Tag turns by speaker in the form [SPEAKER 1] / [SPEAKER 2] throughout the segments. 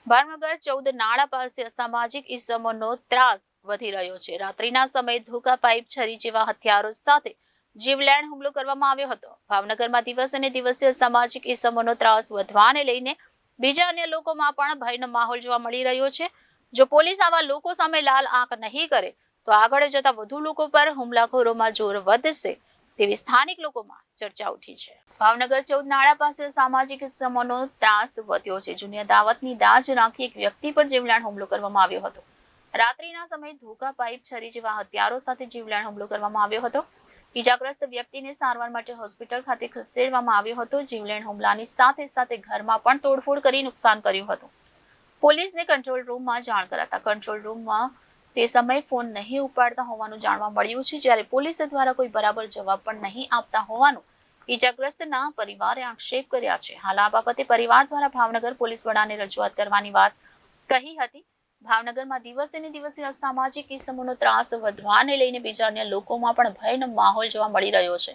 [SPEAKER 1] ભાવનગર 14 નાળા પાસે અસામાજિક ઇસમોનો ત્રાસ વધી રહ્યો છે। રાત્રિના સમયે ધોકા, પાઇપ, છરી જેવા હથિયારો સાથે જીવલેણ હુમલો કરવામાં આવ્યો હતો। ભાવનગરમાં દિવસે ને દિવસે અસામાજિક ઇસમોનો ત્રાસ વધવાને લઈને બીજા અન્ય લોકોમાં પણ ભયનો માહોલ જોવા મળી રહ્યો છે। જો પોલીસ આવા લોકો સામે લાલ આંખ નહીં કરે તો આગળ જતા વધુ લોકો પર હુમલાખોરોમાં જોર વધશે તેવી સ્થાનિક લોકોમાં ચર્ચા ઉઠી છે। ભાવનગર 14 નાળા પાસે સામાજિક ઇસમોનો ત્રાસ વધ્યો છે। જૂની અદાવતની દાજ રાખી એક વ્યક્તિ પર જીવલેણ હુમલો કરવામાં આવ્યો હતો। રાત્રિના સમયે ધોકા, પાઇપ, છરી જેવા હથિયારો સાથે જીવલેણ હુમલો કરવામાં આવ્યો હતો। ઈજાગ્રસ્ત વ્યક્તિને સારવાર માટે હોસ્પિટલ ખાતે ખસેડવામાં આવ્યો હતો। જીવલેણ હુમલાની સાથે સાથે ઘરમાં પણ તોડફોડ કરી નુકસાન કર્યું હતું। પોલીસને કંટ્રોલ રૂમમાં જાણ કરાતા કંટ્રોલ રૂમમાં તે સમયે ફોન નહીં ઉપાડતા હોવાનું જાણવા મળ્યું છે। જ્યારે પોલીસ દ્વારા કોઈ બરાબર જવાબ પણ નહીં આપતા હોવાનું ઈજાગ્રસ્તના પરિવારે આક્ષેપ કર્યા છે। હાલ આ બાબતે પરિવાર દ્વારા ભાવનગર પોલીસ વડાને રજૂઆત કરવાની વાત કહી હતી। ભાવનગરમાં દિવસે ને દિવસે અસામાજિક ઇસમોનો ત્રાસ વધવાને લઈને બીજા અન્ય લોકોમાં પણ ભયનો માહોલ જોવા મળી રહ્યો છે।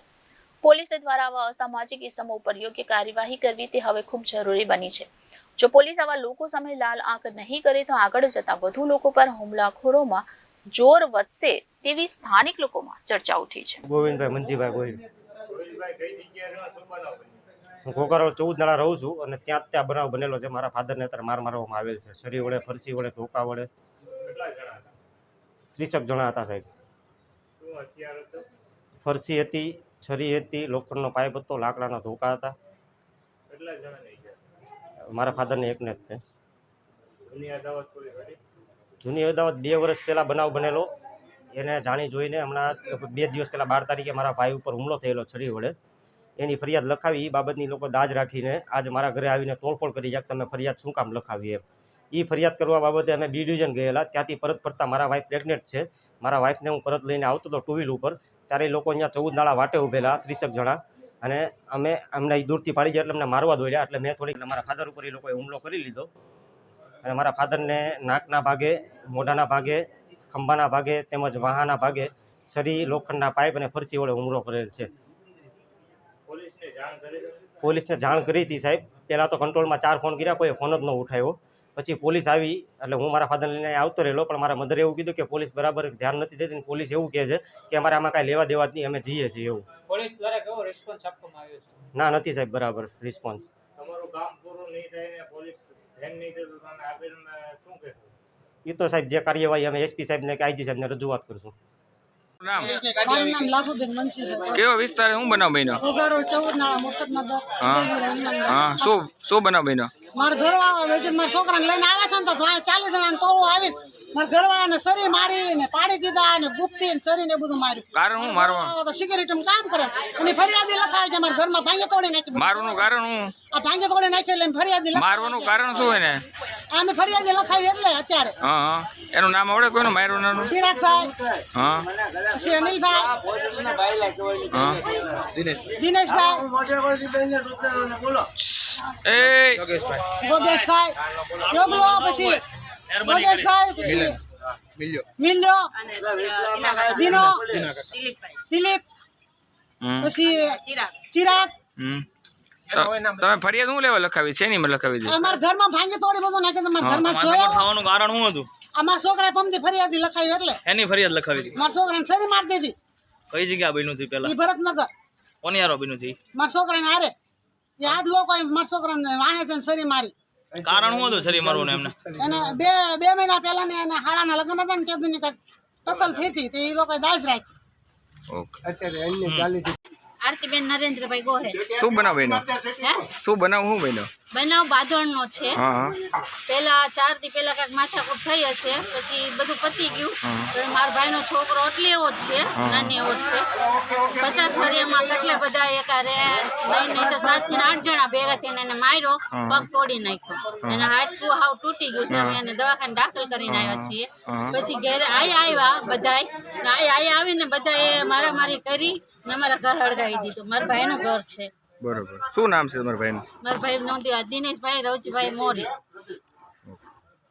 [SPEAKER 1] પોલીસ દ્વારા આવા અસામાજિક ઇસમો ઉપર યોગ્ય કાર્યવાહી કરવી તે હવે ખૂબ જરૂરી બની છે। જો પોલીસ આવા લોકો સામે લાલ આંખ નહીં કરે તો આગળ જતા વધુ લોકો પર હુમલાખોરોમાં જોર વધશે તેવી સ્થાનિક લોકોમાં ચર્ચા ઉઠી છે।
[SPEAKER 2] ગોવિંદભાઈ મંજીભાઈ ગોહિલ, હું કોકરોલ 14 નાળા રહું છું અને ત્યાં બનાવ બનેલો છે। મારા ફાધરને અત્યારે મારવામાં આવેલ છે, છરી વડે, ફરસી વડે, ધોકા વડે। 30 જણા હતા સાહેબ। ફરસી હતી, છરી હતી, લોખંડનો પાઇપ હતો, લાકડાના ધોકા હતા। મારા ફાધરને એકને જ છે। જૂની અદાવત 2 વર્ષ પહેલાં બનાવ બનેલો, એને જાણી જોઈને હમણાં 2 દિવસ પહેલાં 12 તારીખે મારા ભાઈ ઉપર હુમલો થયેલો છરી વડે। એની ફરિયાદ લખાવી, એ બાબતની લોકો દાજ રાખીને આજે મારા ઘરે આવીને તોડફોડ કરી જાય, તમે ફરિયાદ શું કામ લખાવી એમ। એ ફરિયાદ કરવા બાબતે અમે બી ડિવિઝન ગયેલા। ત્યાંથી પરત ફરતા મારા વાઈફ પ્રેગ્નેન્ટ છે, મારા વાઈફને હું પરત લઈને આવતો હતો 2 વ્હીલ ઉપર, ત્યારે એ લોકો અહીંયા 14 નાળા વાટે ઊભેલા 30 જણા, અને અમે અમને દૂરથી પાડી જાય એટલે અમને મારવા દોડ્યા। એટલે મેં થોડીક મારા ફાધર ઉપર એ લોકોએ હુમલો કરી લીધો અને મારા ફાધરને નાકના ભાગે, મોઢાના ભાગે, ખંભાના ભાગે તેમજ વાહાના ભાગે છરી, લોખંડના પાઇપ અને ફરસી વડે હુમલો કરેલ છે। પોલીસને જાણ કરી હતી સાહેબ। પહેલાં તો કંટ્રોલમાં 4 ફોન કર્યા, કોઈ ફોન જ ન ઉઠાવ્યો। પછી પોલીસ આવી એટલે હું મારા ફાધર લઈને આવતો રહેલો, પણ મારા મધરે એવું કીધું કે પોલીસ બરાબર ધ્યાન નથી દેતી। પોલીસ એવું કહે છે કે અમારે આમાં કાંઈ લેવા દેવા જ નહીં, અમે જઈએ છીએ એવું।
[SPEAKER 3] પોલીસ દ્વારા કેવો રિસ્પોન્સ આપવામાં આવ્યો છે?
[SPEAKER 2] ના, નથી સાહેબ બરાબર રિસ્પોન્સ।
[SPEAKER 3] તમારું કામ પૂરું નહીં થાય ને પોલીસ ધ્યાન નહીં દે તો તમે આગળ શું કહેશો?
[SPEAKER 2] એ તો સાહેબ જે કાર્યવાહી અમે એસપી સાહેબને કે આઈજી સાહેબને રજૂઆત કરશું।
[SPEAKER 4] મારું નામ લાભુબેન મનસીભાઈ।
[SPEAKER 5] કેવો વિસ્તાર શું બનાવ બન્યો?
[SPEAKER 4] કોકરોલ 14 નાળા મોટરનગર।
[SPEAKER 5] હા, શું બનાવ બન્યો?
[SPEAKER 4] મારા ઘરવાળા વેચે મારા છોકરાને લઈને આવે છે ને તો 40 જણાને ટોળું આવી મારા ઘરવાળાને સરી મારી ને પાડી દીધા અને ગુપ્તી ને સરી ને બધું માર્યું।
[SPEAKER 5] કારણ શું મારવા?
[SPEAKER 4] તો સિક્યુરિટી કામ કરે અને ફરિયાદી લખાવે છે, મારા ઘરમાં ભાંગે તોડી નાખી।
[SPEAKER 5] મારવાનું કારણ શું?
[SPEAKER 4] આ ભાંગે તોડી નાખી એટલે ફરિયાદી
[SPEAKER 5] મારવાનું કારણ શું એને?
[SPEAKER 4] અમે ફરિયાદી લખાવી એટલે અત્યારે।
[SPEAKER 5] હા હા, એનું નામ આવડે કોઈનું માર્યું નાનું?
[SPEAKER 4] ચિરાગભાઈ,
[SPEAKER 5] હા,
[SPEAKER 4] પછી અનિલભાઈ,
[SPEAKER 5] હા,
[SPEAKER 4] દિનેશભાઈ,
[SPEAKER 5] એ
[SPEAKER 4] યોગેશભાઈ, યોગલો, પછી યોગેશભાઈ, પછી મિલ્યો, દિનો, દિલીપ, પછી ચિરાગ।
[SPEAKER 5] તમે ફરિયાદ શું લેવા લખાવી છે? એની લખાવી છે?
[SPEAKER 4] અમારા ઘરમાં ભાંગી તોડી બધું નાખી, તમારા ઘરમાં જોયા
[SPEAKER 3] થવાનું કારણ શું હતું?
[SPEAKER 4] અમારા છોકરાએ પમથી ફરિયાદી લખાવી એટલે
[SPEAKER 3] એની ફરિયાદ લખાવી હતી?
[SPEAKER 4] મારા છોકરાને સરી મારી દીધી।
[SPEAKER 3] કઈ જગ્યા બન્યું છે પેલા?
[SPEAKER 4] એ ભરતનગર।
[SPEAKER 3] કોની હારો બન્યું છે?
[SPEAKER 4] મારા છોકરાને હારે એ આજ લોકો મારા છોકરાને વાહે છે ને સરી મારી।
[SPEAKER 3] કારણ શું હતું છરી મારવાનું એમને?
[SPEAKER 4] એને બે મહિના પહેલા ને એને હાડાના લગ્ન હતા ને તે કઈક ટસલ થઈ હતી, તે એ લોકો દાજ રાખી।
[SPEAKER 6] આરતીબેન નરેન્દ્રભાઈ ગોહેલ।
[SPEAKER 5] શું બનાવ બન્યો? શું બનાવ શું બન્યો?
[SPEAKER 6] બનાવ બાંધણનો છે।
[SPEAKER 5] હા,
[SPEAKER 6] પેલા 4 દી પેલા કઈક માથાકૂટ થઈ હશે, પછી બધું પતી ગયું। મારા ભાઈનો છોકરો એટલે એવો જ છે, નાની એવો જ છે। 50 વર્ષમાં કેટલા બધા એકારે નહીં તો 7 થી 8 જણા ભેગા થઈને એને માર્યો, પગ તોડી નાખ્યો, એને હાડકું હાવ તૂટી ગયું છે। અમે એને દવાખાને દાખલ કરીને આવ્યા છીએ। પછી ઘરે આવ્યા બધાય, આવીને બધાએ મારામારી કરી ને અમારા ઘર હળગાવી દીધું। મારા ભાઈનું ઘર છે।
[SPEAKER 5] બરોબર। શું નામ છે તમારા ભાઈનું?
[SPEAKER 6] મારા ભાઈ નું દિનેશભાઈ રવજીભાઈ મોરી।